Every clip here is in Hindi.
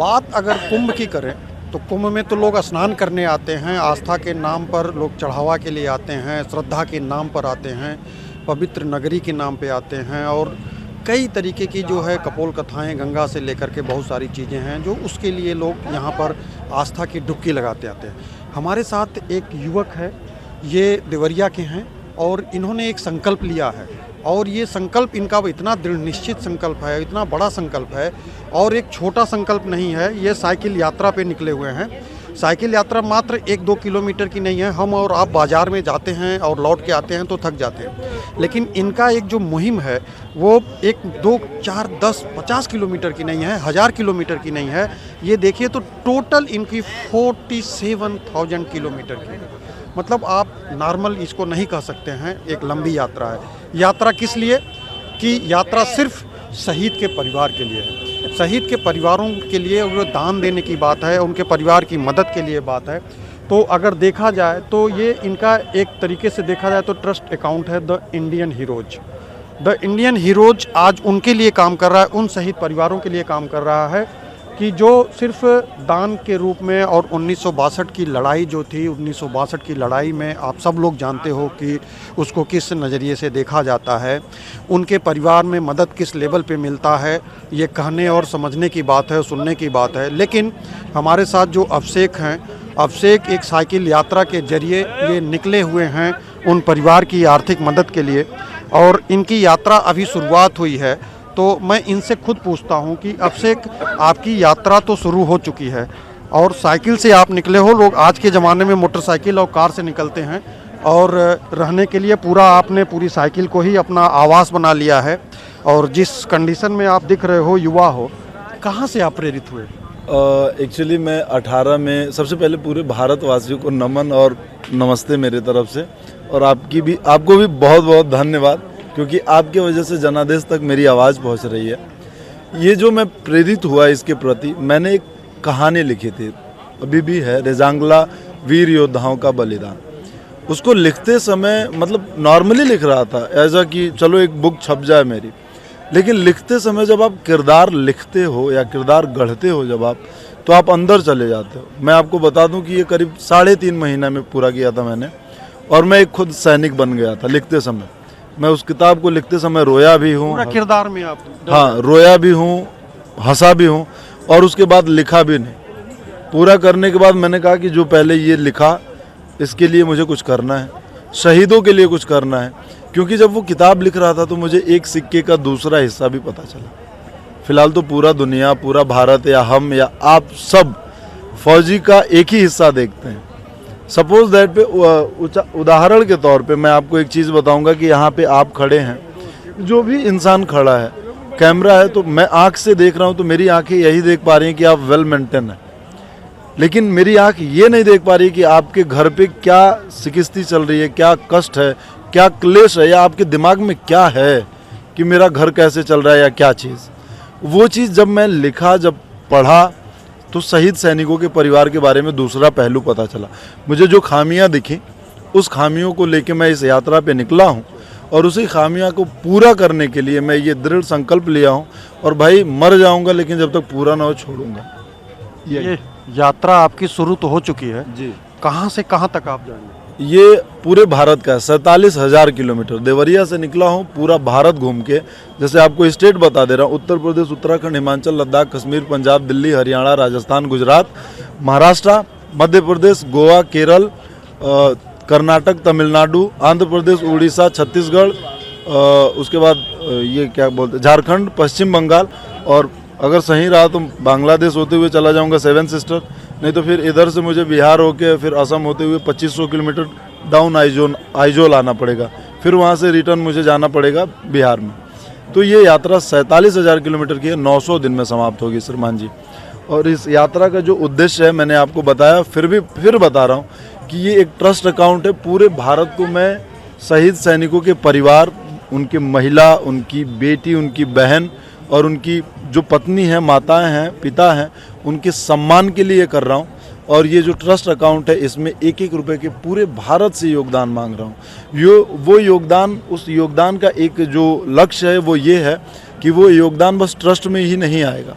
बात अगर कुंभ की करें तो कुंभ में तो लोग स्नान करने आते हैं, आस्था के नाम पर लोग चढ़ावा के लिए आते हैं, श्रद्धा के नाम पर आते हैं, पवित्र नगरी के नाम पे आते हैं और कई तरीके की जो है कपोल कथाएं गंगा से लेकर के बहुत सारी चीज़ें हैं जो उसके लिए लोग यहाँ पर आस्था की डुबकी लगाते आते हैं। हमारे साथ एक युवक है, ये देवरिया के हैं और इन्होंने एक संकल्प लिया है और ये संकल्प इनका इतना दृढ़ निश्चित संकल्प है, इतना बड़ा संकल्प है और एक छोटा संकल्प नहीं है। ये साइकिल यात्रा पे निकले हुए हैं। साइकिल यात्रा मात्र 1-2 किलोमीटर की नहीं है। हम और आप बाज़ार में जाते हैं और लौट के आते हैं तो थक जाते हैं, लेकिन इनका एक जो मुहिम है वो 1, 2, 4, 10, 50 किलोमीटर की नहीं है, 1000 किलोमीटर की नहीं है। ये देखिए तो टोटल इनकी 47,000 किलोमीटर की है। मतलब आप नॉर्मल इसको नहीं कह सकते हैं, एक लंबी यात्रा है। यात्रा किस लिए कि यात्रा सिर्फ शहीद के परिवार के लिए है, शहीद के परिवारों के लिए वो दान देने की बात है, उनके परिवार की मदद के लिए बात है। तो अगर देखा जाए तो ये इनका एक तरीके से देखा जाए तो ट्रस्ट अकाउंट है the Indian heroes. The Indian heroes आज उनके लिए काम कर रहा है, उन शहीद परिवारों के लिए काम कर रहा है कि जो सिर्फ दान के रूप में और 1962 की लड़ाई जो थी, 1962 की लड़ाई में आप सब लोग जानते हो कि उसको किस नज़रिए से देखा जाता है, उनके परिवार में मदद किस लेवल पे मिलता है, ये कहने और समझने की बात है, सुनने की बात है। लेकिन हमारे साथ जो अभिषेक हैं, अभिषेक एक साइकिल यात्रा के जरिए ये निकले हुए हैं उन परिवार की आर्थिक मदद के लिए और इनकी यात्रा अभी शुरुआत हुई है। तो मैं इनसे खुद पूछता हूं कि अभिषेक, आपकी यात्रा तो शुरू हो चुकी है और साइकिल से आप निकले हो। लोग आज के ज़माने में मोटरसाइकिल और कार से निकलते हैं और रहने के लिए आपने पूरी साइकिल को ही अपना आवास बना लिया है और जिस कंडीशन में आप दिख रहे हो, युवा हो, कहाँ से आप प्रेरित हुए? एक्चुअली मैं 18 में सबसे पहले पूरे भारतवासियों को नमन और नमस्ते मेरे तरफ से, और आपको भी बहुत बहुत धन्यवाद, क्योंकि आपके वजह से जनादेश तक मेरी आवाज़ पहुंच रही है। ये जो मैं प्रेरित हुआ इसके प्रति, मैंने एक कहानी लिखी थी, अभी भी है, रेजांगला वीर योद्धाओं का बलिदान। उसको लिखते समय मतलब नॉर्मली लिख रहा था ऐसा कि चलो एक बुक छप जाए मेरी, लेकिन लिखते समय जब आप किरदार लिखते हो या किरदार गढ़ते हो जब आप, तो आप अंदर चले जाते हो। मैं आपको बता दूं कि ये करीब 3.5 महीना में पूरा किया था मैंने, और मैं एक खुद सैनिक बन गया था लिखते समय। मैं उस किताब को लिखते समय रोया भी हूँ, पूरा किरदार में आप? हाँ, रोया भी हूँ, हंसा भी हूँ, और उसके बाद लिखा भी नहीं। पूरा करने के बाद मैंने कहा कि जो पहले ये लिखा, इसके लिए मुझे कुछ करना है, शहीदों के लिए कुछ करना है। क्योंकि जब वो किताब लिख रहा था तो मुझे एक सिक्के का दूसरा हिस्सा भी पता चला। फिलहाल तो पूरा दुनिया, पूरा भारत या हम या आप सब फौजी का एक ही हिस्सा देखते हैं। सपोज दैट पे उदाहरण के तौर पे मैं आपको एक चीज़ बताऊंगा कि यहाँ पे आप खड़े हैं, जो भी इंसान खड़ा है, कैमरा है, तो मैं आँख से देख रहा हूँ तो मेरी आँखें यही देख पा रही हैं कि आप वेल मेंटेन हैं, लेकिन मेरी आँख ये नहीं देख पा रही कि आपके घर पे क्या शिकस्ती चल रही है, क्या कष्ट है, क्या क्लेश है, या आपके दिमाग में क्या है कि मेरा घर कैसे चल रहा है या क्या चीज़। वो चीज़ जब मैं लिखा, जब पढ़ा, तो शहीद सैनिकों के परिवार के बारे में दूसरा पहलू पता चला। मुझे जो खामियां दिखी, उस खामियों को लेके मैं इस यात्रा पे निकला हूं और उसी खामियां को पूरा करने के लिए मैं ये दृढ़ संकल्प लिया हूं, और भाई मर जाऊंगा लेकिन जब तक पूरा ना हो छोड़ूंगा। ये यात्रा आपकी शुरू तो हो चुकी है जी। कहाँ से कहाँ तक आप जाएंगे? ये पूरे भारत का 47,000 किलोमीटर, देवरिया से निकला हूँ पूरा भारत घूम के। जैसे आपको स्टेट बता दे रहा हूँ, उत्तर प्रदेश, उत्तराखंड, हिमाचल, लद्दाख, कश्मीर, पंजाब, दिल्ली, हरियाणा, राजस्थान, गुजरात, महाराष्ट्र, मध्य प्रदेश, गोवा, केरल, कर्नाटक, तमिलनाडु, आंध्र प्रदेश, उड़ीसा, छत्तीसगढ़, उसके बाद ये क्या बोलते हैं, झारखंड, पश्चिम बंगाल, और अगर सही रहा तो बांग्लादेश होते हुए चला जाऊँगा 7 सिस्टर, नहीं तो फिर इधर से मुझे बिहार होके फिर असम होते हुए 2500 किलोमीटर डाउन आइजोल आना पड़ेगा, फिर वहाँ से रिटर्न मुझे जाना पड़ेगा बिहार में। तो ये यात्रा 47,000 किलोमीटर की है, 900 दिन में समाप्त होगी श्रीमान जी। और इस यात्रा का जो उद्देश्य है मैंने आपको बताया, फिर बता रहा हूँ कि ये एक ट्रस्ट अकाउंट है। पूरे भारत को मैं शहीद सैनिकों के परिवार, उनकी महिला, उनकी बेटी, उनकी बहन और उनकी जो पत्नी है, माताएं हैं, पिता हैं, उनके सम्मान के लिए कर रहा हूँ। और ये जो ट्रस्ट अकाउंट है, इसमें 1-1 रुपए के पूरे भारत से योगदान मांग रहा हूँ। वो योगदान, उस योगदान का एक जो लक्ष्य है वो ये है कि वो योगदान बस ट्रस्ट में ही नहीं आएगा,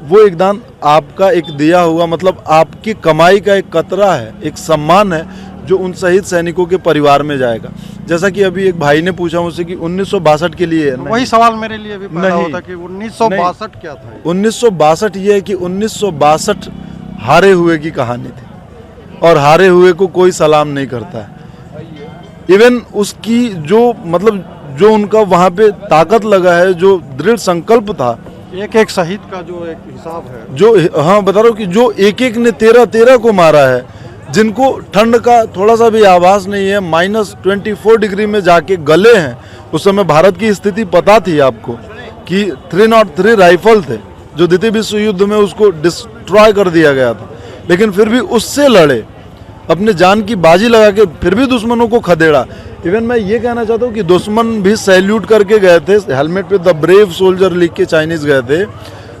वो एकदम आपका एक दिया हुआ, मतलब आपकी कमाई का एक कतरा है, एक सम्मान है जो उन शहीद सैनिकों के परिवार में जाएगा। जैसा कि अभी एक भाई ने पूछा मुझसे कि 1962 के लिए नहीं, वही सवाल मेरे लिए भी पैदा नहीं, होता कि 1962 क्या था। 1962 ये है कि 1962 हारे हुए की कहानी थी और हारे हुए को कोई सलाम नहीं करता है। इवन उसकी जो मतलब जो उनका वहाँ पे ताकत लगा है, जो दृढ़ संकल्प था, एक एक शहीद का जो एक हिसाब है, जो हाँ बता रहा हूँ कि जो एक एक ने 13 को मारा है, जिनको ठंड का थोड़ा सा भी आभास नहीं है, -24 डिग्री में जाके गले हैं। उस समय भारत की स्थिति पता थी आपको कि 303 राइफल थे जो द्वितीय विश्व युद्ध में उसको डिस्ट्रॉय कर दिया गया था, लेकिन फिर भी उससे लड़े, अपने जान की बाजी लगा के फिर भी दुश्मनों को खदेड़ा। इवन मैं ये कहना चाहता हूँ कि दुश्मन भी सैल्यूट करके गए थे, हेलमेट पे द ब्रेव सोल्जर लिख के चाइनीज गए थे।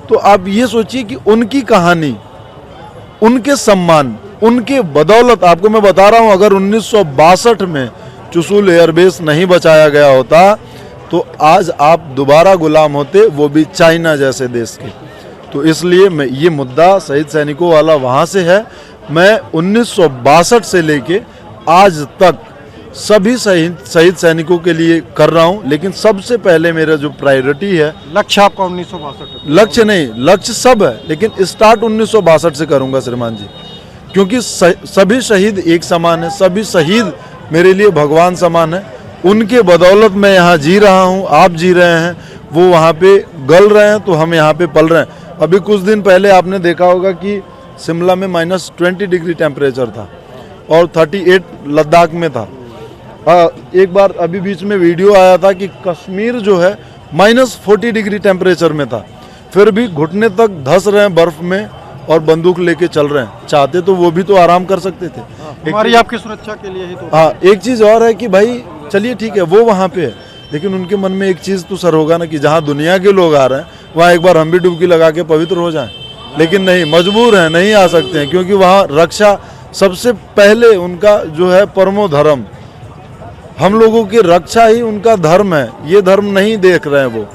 तो आप ये सोचिए कि उनकी कहानी, उनके सम्मान, उनके बदौलत, आपको मैं बता रहा हूँ, अगर 1962 में चुशुल एयरबेस नहीं बचाया गया होता तो आज आप दोबारा गुलाम होते, वो भी चाइना जैसे देश के। तो इसलिए मैं ये मुद्दा शहीद सैनिकों वाला वहाँ से है। मैं 1962 से लेके आज तक सभी शहीद सैनिकों के लिए कर रहा हूँ, लेकिन सबसे पहले मेरा जो प्रायोरिटी है, लक्ष्य आपका 1962? लक्ष्य नहीं, लक्ष्य सब है, लेकिन स्टार्ट 1962 से करूँगा श्रीमान जी, क्योंकि सभी शहीद एक समान है, सभी शहीद मेरे लिए भगवान समान है। उनके बदौलत मैं यहाँ जी रहा हूँ, आप जी रहे हैं, वो वहाँ पे गल रहे हैं तो हम यहाँ पे पल रहे हैं। अभी कुछ दिन पहले आपने देखा होगा कि शिमला में -20 डिग्री टेम्परेचर था और 38 लद्दाख में था। एक बार अभी बीच में वीडियो आया था कि कश्मीर जो है -40 डिग्री टेम्परेचर में था, फिर भी घुटने तक धंस रहे हैं बर्फ में और बंदूक लेके चल रहे हैं। चाहते तो वो भी तो आराम कर सकते थे। हमारी आपकी सुरक्षा के लिए ही तो। हाँ, एक चीज़ और है कि भाई चलिए ठीक है, वो वहाँ पे है, लेकिन उनके मन में एक चीज़ तो सर होगा ना कि जहाँ दुनिया के लोग आ रहे हैं वहाँ एक बार हम भी डुबकी लगा के पवित्र हो जाएं। लेकिन नहीं, मजबूर हैं, नहीं आ सकते हैं, क्योंकि वहाँ रक्षा सबसे पहले उनका जो है परमो धर्म, हम लोगों की रक्षा ही उनका धर्म है, ये धर्म नहीं देख रहे हैं वो।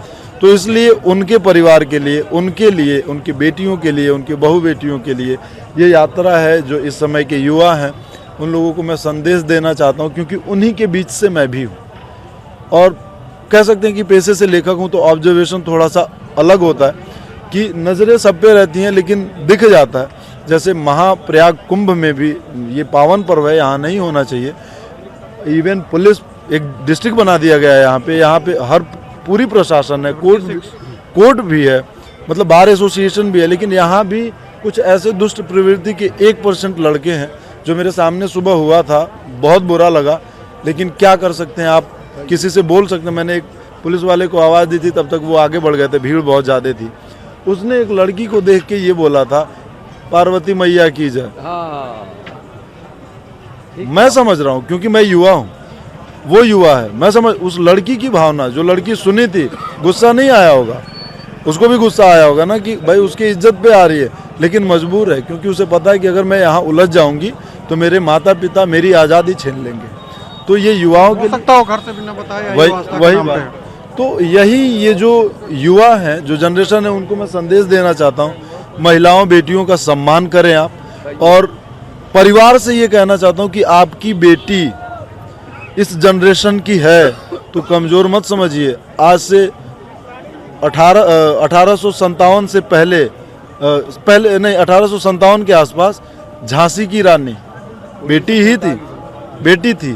तो इसलिए उनके परिवार के लिए, उनकी बेटियों के लिए, उनकी बहू बेटियों के लिए ये यात्रा है। जो इस समय के युवा हैं उन लोगों को मैं संदेश देना चाहता हूँ, क्योंकि उन्हीं के बीच से मैं भी हूँ। और कह सकते हैं कि पेशे से लेखक हूँ तो ऑब्जर्वेशन थोड़ा सा अलग होता है कि नज़रें सब पे रहती हैं लेकिन दिख जाता है। जैसे महाप्रयाग कुंभ में भी ये पावन पर्व है, यहाँ नहीं होना चाहिए। इवन पुलिस एक डिस्ट्रिक्ट बना दिया गया है यहाँ पे हर पूरी प्रशासन है, कोर्ट भी है, मतलब बार एसोसिएशन भी है, लेकिन यहाँ भी कुछ ऐसे दुष्ट प्रवृत्ति के 1% लड़के हैं जो मेरे सामने सुबह हुआ था, बहुत बुरा लगा। लेकिन क्या कर सकते हैं, आप किसी से बोल सकते हैं। मैंने एक पुलिस वाले को आवाज़ दी थी, तब तक वो आगे बढ़ गए थे, भीड़ बहुत ज़्यादा थी। उसने एक लड़की को देख के ये बोला था, पार्वती मैया की जय। मैं समझ रहा हूँ क्योंकि मैं युवा हूँ, वो युवा है, मैं समझ उस लड़की की भावना। जो लड़की सुनी थी, गुस्सा नहीं आया होगा, उसको भी गुस्सा आया होगा ना कि भाई उसकी इज्जत पे आ रही है, लेकिन मजबूर है क्योंकि उसे पता है कि अगर मैं यहाँ उलझ जाऊंगी तो मेरे माता पिता मेरी आज़ादी छीन लेंगे। तो ये युवाओं के सकता हो घर से बिना बताए वही बात। तो यही ये जो युवा हैं, जो जनरेशन है, उनको मैं संदेश देना चाहता हूँ, महिलाओं बेटियों का सम्मान करें आप। और परिवार से ये कहना चाहता हूँ कि आपकी बेटी इस जनरेशन की है तो कमज़ोर मत समझिए। आज से 1857 से पहले नहीं, 1857 के आसपास झांसी की रानी बेटी थी,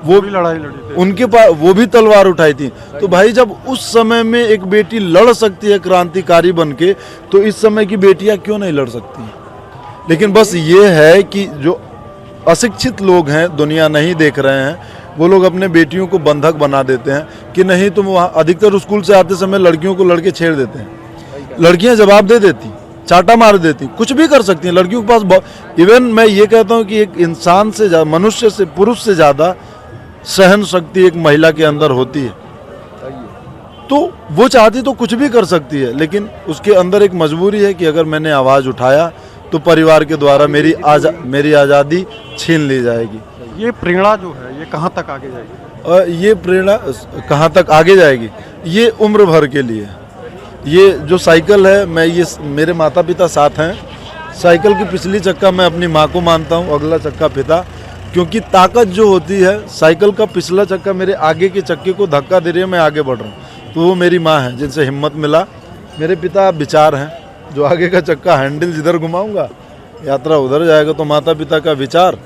वो भी लड़ाई लड़ी थी, उनके पास वो भी तलवार उठाई थी। तो भाई जब उस समय में एक बेटी लड़ सकती है क्रांतिकारी बनके, तो इस समय की बेटियां क्यों नहीं लड़ सकती? लेकिन बस ये है कि जो अशिक्षित लोग हैं, दुनिया नहीं देख रहे हैं, वो लोग अपने बेटियों को बंधक बना देते हैं कि नहीं तुम वहाँ। अधिकतर स्कूल से आते समय लड़कियों को लड़के छेड़ देते हैं, लड़कियां जवाब दे देती, चाटा मार देती, कुछ भी कर सकती हैं लड़कियों के पास। इवन मैं ये कहता हूँ कि एक इंसान से, मनुष्य से, पुरुष से ज़्यादा सहन शक्ति एक महिला के अंदर होती है। तो वो चाहती तो कुछ भी कर सकती है, लेकिन उसके अंदर एक मजबूरी है कि अगर मैंने आवाज़ उठाया तो परिवार के द्वारा मेरी आज़ादी छीन ली जाएगी। ये प्रेरणा जो है ये कहाँ तक आगे जाएगी? ये प्रेरणा कहाँ तक आगे जाएगी, ये उम्र भर के लिए, ये जो साइकिल है, मैं ये मेरे माता पिता साथ हैं। साइकिल की पिछली चक्का मैं अपनी माँ को मानता हूँ, अगला चक्का पिता, क्योंकि ताकत जो होती है साइकिल का पिछला चक्का मेरे आगे के चक्के को धक्का दे रही है, मैं आगे बढ़ रहा हूँ, तो वो मेरी माँ है जिनसे हिम्मत मिला। मेरे पिता विचार हैं, जो आगे का चक्का हैंडल जिधर घुमाऊंगा यात्रा उधर जाएगा, तो माता पिता का विचार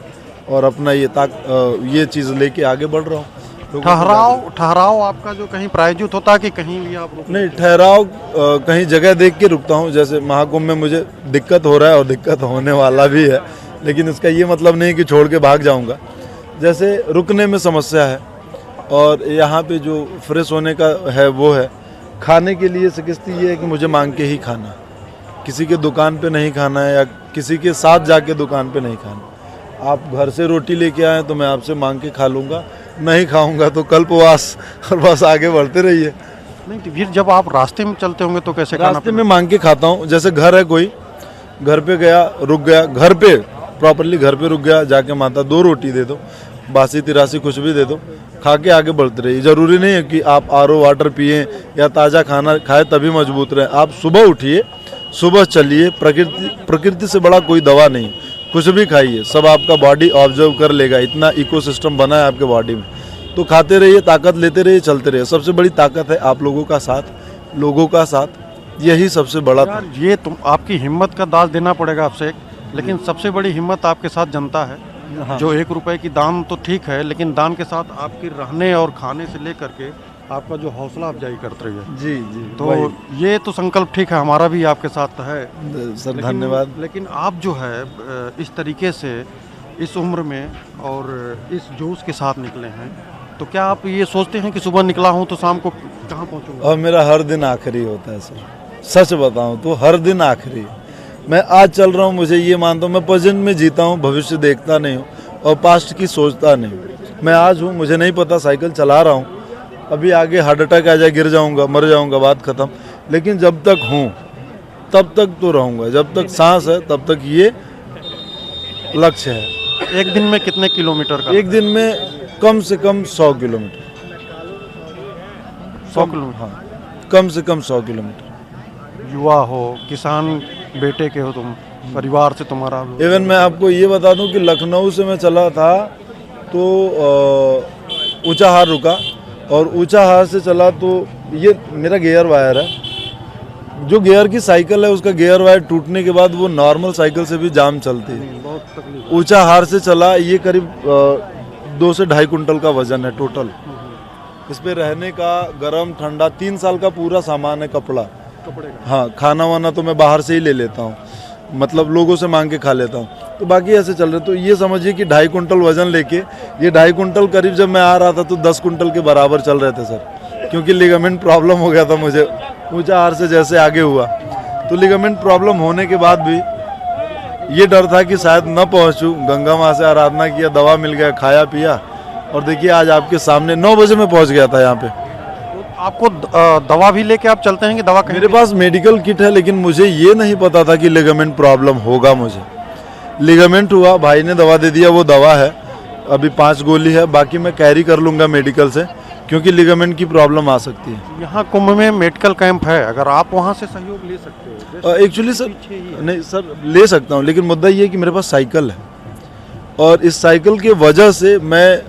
और अपना ये चीज़ लेके आगे बढ़ रहा हूँ। ठहराव आपका जो कहीं प्रायोजित होता है कि कहीं भी आप नहीं, ठहराव कहीं जगह देख के रुकता हूँ। जैसे महाकुंभ में मुझे दिक्कत हो रहा है और दिक्कत होने वाला भी है, लेकिन इसका ये मतलब नहीं कि छोड़ के भाग जाऊँगा। जैसे रुकने में समस्या है, और यहाँ पे जो फ्रेश होने का है वो है। खाने के लिए शिकस्ती ये है कि मुझे मांग के ही खाना है, किसी के दुकान पे नहीं खाना है या किसी के साथ जाके दुकान पे नहीं खाना। आप घर से रोटी लेके आए तो मैं आपसे मांग के खा लूँगा, नहीं खाऊंगा तो कल्पवास, और बस आगे बढ़ते रहिए। नहीं तो फिर जब आप रास्ते में चलते होंगे तो कैसे खाना? रास्ते में मांग के खाता हूँ। जैसे घर है, कोई घर पे गया, रुक गया, घर पे प्रॉपरली घर पे रुक गया, जाके माता 2 रोटी दे दो, बासी तिरासी कुछ भी दे दो, खा के आगे बढ़ते रहिए। ज़रूरी नहीं है कि आप RO वाटर पिए या ताज़ा खाना खाए तभी मजबूत रहें। आप सुबह उठिए, सुबह चलिए, प्रकृति से बड़ा कोई दवा नहीं, कुछ भी खाइए, सब आपका बॉडी ऑब्जर्व कर लेगा। इतना इकोसिस्टम बना है आपके बॉडी में, तो खाते रहिए, ताकत लेते रहिए, चलते रहिए। सबसे बड़ी ताकत है आप लोगों का साथ, लोगों का साथ, यही सबसे बड़ा। यार ये तुम आपकी हिम्मत का दाज देना पड़ेगा आपसे एक, लेकिन सबसे बड़ी हिम्मत आपके साथ जनता है। हाँ। जो 1 रुपए की दान तो ठीक है, लेकिन दान के साथ आपके रहने और खाने से लेकर के आपका जो हौसला अफजाई करते रही है। जी जी, तो ये तो संकल्प ठीक है, हमारा भी आपके साथ है सर, धन्यवाद। लेकिन आप जो है इस तरीके से इस उम्र में और इस जोश के साथ निकले हैं, तो क्या आप ये सोचते हैं कि सुबह निकला हूँ तो शाम को कहाँ पहुँचूंगा? और मेरा हर दिन आखिरी होता है सर, सच बताऊं तो हर दिन आखिरी। मैं आज चल रहा हूं, मुझे ये मानता हूं मैं प्रेजेंट में जीता हूं, भविष्य देखता नहीं हूं और पास्ट की सोचता नहीं हूं। मैं आज हूं, मुझे नहीं पता, साइकिल चला रहा हूं, अभी आगे हार्ट अटैक आ जाए, गिर जाऊंगा, मर जाऊंगा, बात खत्म। लेकिन जब तक हूं तब तक तो रहूंगा, जब तक सांस है तब तक ये लक्ष्य है। एक दिन में कितने किलोमीटर का? एक दिन में कम से कम 100 किलोमीटर। 100 किलोमीटर? हाँ, कम से कम 100 किलोमीटर। युवा हो, किसान बेटे के हो तुम, परिवार से तुम्हारा। इवन मैं आपको ये बता दूं कि लखनऊ से मैं चला था तो ऊंचाहार रुका, और ऊंचाहार से चला तो ये मेरा गियर वायर है, जो गियर की साइकिल है उसका गियर वायर टूटने के बाद वो नॉर्मल साइकिल से भी जाम चलती है। बहुत तकलीफ। ऊंचाहार से चला, ये करीब 2 से 2.5 कुंटल का वजन है टोटल। इस पे रहने का, गर्म ठंडा, 3 साल का पूरा सामान है, कपड़े का। हाँ, खाना वाना तो मैं बाहर से ही ले लेता हूँ, मतलब लोगों से मांग के खा लेता हूँ, तो बाकी ऐसे चल रहे। तो ये समझिए कि 2.5 कुंटल वजन लेके, ये 2.5 कुंटल करीब जब मैं आ रहा था तो 10 कुंटल के बराबर चल रहे थे सर, क्योंकि लिगामेंट प्रॉब्लम हो गया था मुझे ऊंचाहार से जैसे आगे हुआ। तो लिगामेंट प्रॉब्लम होने के बाद भी ये डर था कि शायद न पहुँचूँ। गंगा माँ से आराधना किया, दवा मिल गया, खाया पिया, और देखिए आज आपके सामने 9 बजे में पहुँच गया था यहाँ पे। आपको दवा भी लेके आप चलते हैं कि दवा मेरे पास मेडिकल किट है, लेकिन मुझे ये नहीं पता था कि लिगामेंट प्रॉब्लम होगा। मुझे लिगामेंट हुआ, भाई ने दवा दे दिया, वो दवा है, अभी 5 गोली है, बाकी मैं कैरी कर लूँगा मेडिकल से, क्योंकि लिगामेंट की प्रॉब्लम आ सकती है। यहाँ कुंभ में मेडिकल कैंप है, अगर आप वहाँ से सहयोग ले सकते हो। एक्चुअली सर, नहीं सर, ले सकता हूँ, लेकिन मुद्दा ये है कि मेरे पास साइकिल है, और इस साइकिल की वजह से मैं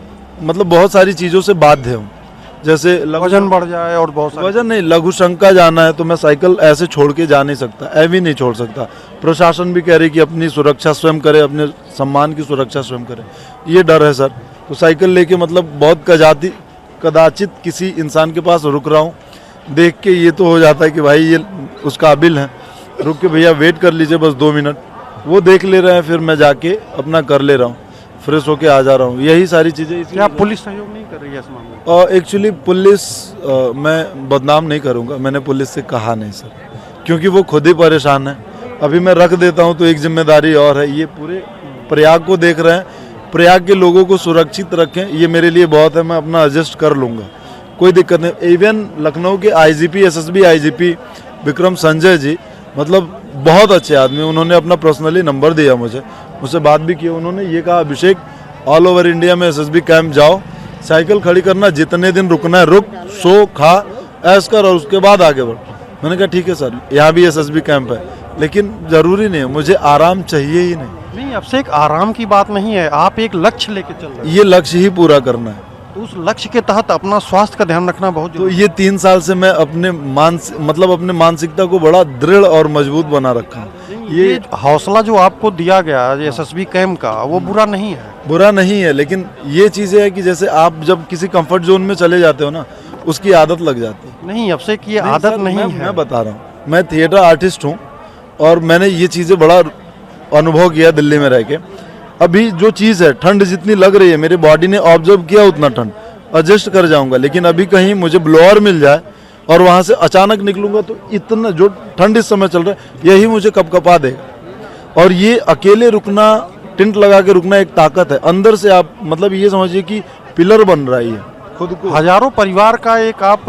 मतलब बहुत सारी चीज़ों से बाध्य हूँ। जैसे वजन बढ़ जाए और बहुत सारे वजन नहीं, लघु शंका जाना है तो मैं साइकिल ऐसे छोड़ के जा नहीं सकता, ऐवी नहीं छोड़ सकता। प्रशासन भी कह रही कि अपनी सुरक्षा स्वयं करे, अपने सम्मान की सुरक्षा स्वयं करे, ये डर है सर। तो साइकिल लेके मतलब बहुत कदाचित किसी इंसान के पास रुक रहा हूँ, देख के ये तो हो जाता है कि भाई ये उस काबिल है, रुक के भैया वेट कर लीजिए बस 2 मिनट, वो देख ले रहे हैं, फिर मैं जाके अपना कर ले रहा हूँ, फ्रेश होके आ जा रहा हूँ, यही सारी चीज़ें। क्या पुलिस सहयोग नहीं कर रही है इस मामले में? और एक्चुअली पुलिस, मैं बदनाम नहीं करूँगा, मैंने पुलिस से कहा नहीं सर, क्योंकि वो खुद ही परेशान है। अभी मैं रख देता हूँ तो एक जिम्मेदारी और है, ये पूरे प्रयाग को देख रहे हैं, प्रयाग के लोगों को सुरक्षित रखें, ये मेरे लिए बहुत है, मैं अपना एडजस्ट कर लूँगा, कोई दिक्कत नहीं। इवन लखनऊ के IGP SSB IGP Vikram Sanjay ji, मतलब बहुत अच्छे आदमी, उन्होंने अपना पर्सनली नंबर दिया मुझे, मुझसे बात भी की। उन्होंने ये कहा, अभिषेक ऑल ओवर इंडिया में SSB कैंप जाओ, साइकिल खड़ी करना, जितने दिन रुकना है रुक, सो, खा, ऐश कर, और उसके बाद आगे बढ़। मैंने कहा ठीक है सर, यहाँ भी एसएसबी कैंप है, लेकिन ज़रूरी नहीं है, मुझे आराम चाहिए ही नहीं। नहीं, अब से एक आराम की बात नहीं है, आप एक लक्ष्य लेके चल रहे हैं, ये लक्ष्य ही पूरा करना है। तो उस लक्ष्य के तहत अपना स्वास्थ्य का ध्यान रखना बहुत तो जरूरी ये 3 साल से मैं अपने अपने मानसिकता को बड़ा दृढ़ और मजबूत बना रखा हूँ। है। ये हौसला जो आपको दिया गया एसएसबी कैंप का, वो बुरा नहीं है। बुरा नहीं है, लेकिन ये चीज़ें है कि जैसे आप जब किसी कंफर्ट जोन में चले जाते हो ना, उसकी आदत लग जाती है। नहीं, अब से कि ये आदत सर, नहीं है। मैं बता रहा हूँ, मैं थिएटर आर्टिस्ट हूँ और मैंने ये चीज़ें बड़ा अनुभव किया दिल्ली में रह के। अभी जो चीज़ है, ठंड जितनी लग रही है, मेरी बॉडी ने ऑब्जर्व किया उतना ठंड, एडजस्ट कर जाऊंगा। लेकिन अभी कहीं मुझे ब्लोअर मिल जाए और वहाँ से अचानक निकलूंगा तो इतना जो ठंड इस समय चल रहा है, यही मुझे कपकपा देगा। और ये अकेले रुकना, टेंट लगा के रुकना एक ताकत है अंदर से। आप मतलब ये समझिए कि पिलर बन रहा है खुद को। हजारों परिवार का एक आप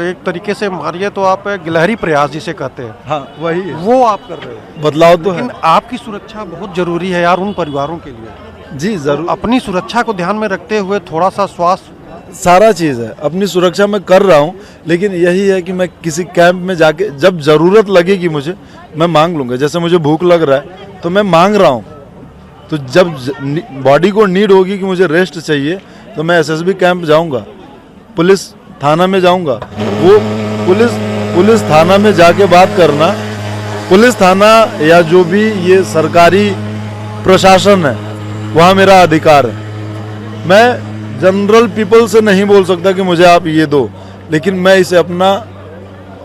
एक तरीके से मारिए तो आप गिलहरी प्रयास जिसे कहते हैं, हाँ वही है। वो आप कर रहे हो। बदलाव तो लेकिन है आपकी सुरक्षा बहुत जरूरी है यार उन परिवारों के लिए। जी, जरूर। अपनी सुरक्षा को ध्यान में रखते हुए थोड़ा सा स्वास्थ्य, सारा चीज़ है, अपनी सुरक्षा मैं कर रहा हूँ। लेकिन यही है कि मैं किसी कैंप में जाके जब ज़रूरत लगेगी मुझे, मैं मांग लूँगा। जैसे मुझे भूख लग रहा है तो मैं मांग रहा हूँ, तो जब बॉडी को नीड होगी कि मुझे रेस्ट चाहिए तो मैं एसएसबी कैंप जाऊँगा, पुलिस थाना में जाऊँगा। वो पुलिस थाना में जाके बात करना, पुलिस थाना या जो भी ये सरकारी प्रशासन है, वहाँ मेरा अधिकार है। मैं जनरल पीपल से नहीं बोल सकता कि मुझे आप ये दो, लेकिन मैं इसे अपना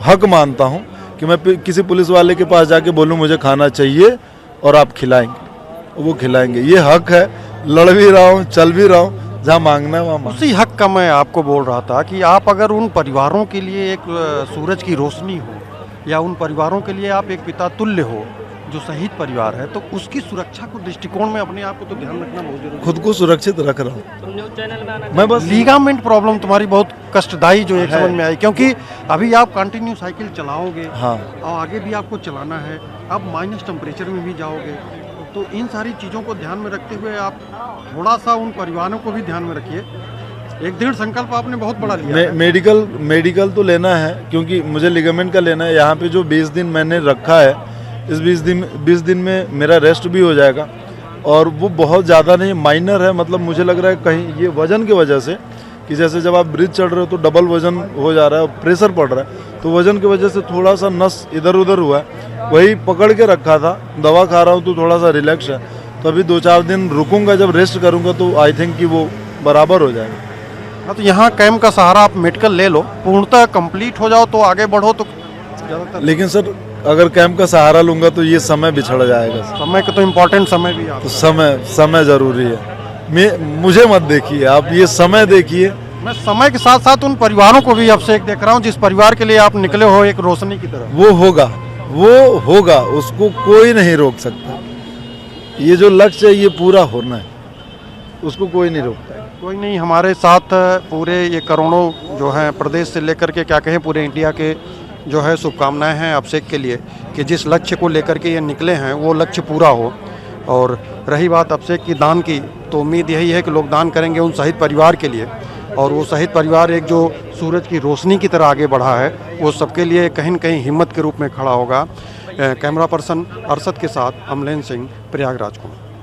हक मानता हूँ कि मैं किसी पुलिस वाले के पास जाके बोलूँ मुझे खाना चाहिए और आप खिलाएंगे, वो खिलाएंगे। ये हक है, लड़ भी रहा हूँ, चल भी रहा हूँ, जहाँ मांगना है वहाँ मांग। उसी हक का मैं आपको बोल रहा था कि आप अगर उन परिवारों के लिए एक सूरज की रोशनी हो, या उन परिवारों के लिए आप एक पिता तुल्य हो जो शहीद परिवार है, तो उसकी सुरक्षा को दृष्टिकोण में अपने आप को तो ध्यान रखना बहुत जरूरी है। खुद को सुरक्षित रख रहा हूँ मैं बस। लीगामेंट प्रॉब्लम तुम्हारी बहुत कष्टदायी जो एक समझ में आई, क्योंकि अभी आप कंटिन्यू साइकिल चलाओगे, हाँ, और आगे भी आपको चलाना है, आप माइनस टेम्परेचर में भी जाओगे, तो इन सारी चीज़ों को ध्यान में रखते हुए आप थोड़ा सा उन परिवारों को भी ध्यान में रखिए। एक दृढ़ संकल्प आपने बहुत बड़ा लिया है। मेडिकल तो लेना है, क्योंकि मुझे लिगामेंट का लेना है। यहाँ पे जो 20 दिन मैंने रखा है, इस 20 दिन में मेरा रेस्ट भी हो जाएगा, और वो बहुत ज़्यादा नहीं, माइनर है। मतलब मुझे लग रहा है कहीं ये वजन की वजह से, कि जैसे जब आप ब्रिज चढ़ रहे हो तो डबल वजन हो जा रहा है, प्रेशर पड़ रहा है, तो वजन की वजह से थोड़ा सा नस इधर उधर हुआ है, वही पकड़ के रखा था। दवा खा रहा हूँ तो थोड़ा सा रिलैक्स है, तो अभी 2-4 दिन रुकूंगा, जब रेस्ट करूँगा तो आई थिंक कि वो बराबर हो जाएगा। हाँ, तो यहाँ कैंप का सहारा आप मेडिकल ले लो, पूर्णतः कंप्लीट हो जाओ तो आगे बढ़ो तो ज़्यादातर। लेकिन सर अगर कैंप का सहारा लूंगा तो ये समय बिछड़ जाएगा। समय का तो इम्पोर्टेंट समय भी तो समय ज़रूरी है। मुझे मत देखिए आप, ये समय देखिए। मैं समय के साथ साथ उन परिवारों को भी अब से एक देख रहा हूँ जिस परिवार के लिए आप निकले हो एक रोशनी की तरह। वो होगा, उसको कोई नहीं रोक सकता। ये जो लक्ष्य है ये पूरा होना है, उसको कोई नहीं रोकता है। कोई नहीं, हमारे साथ पूरे ये करोड़ों जो हैं प्रदेश से लेकर के क्या कहें पूरे इंडिया के जो है शुभकामनाएं हैं अभिषेक के लिए कि जिस लक्ष्य को लेकर के ये निकले हैं वो लक्ष्य पूरा हो। और रही बात अभिषेक की दान की, तो उम्मीद यही है कि लोग दान करेंगे उन शहीद परिवार के लिए, और वो शहीद परिवार एक जो सूरज की रोशनी की तरह आगे बढ़ा है, वो सबके लिए कहीं न कहीं हिम्मत के रूप में खड़ा होगा। कैमरा पर्सन अरशद के साथ अमलेन सिंह, प्रयागराज को।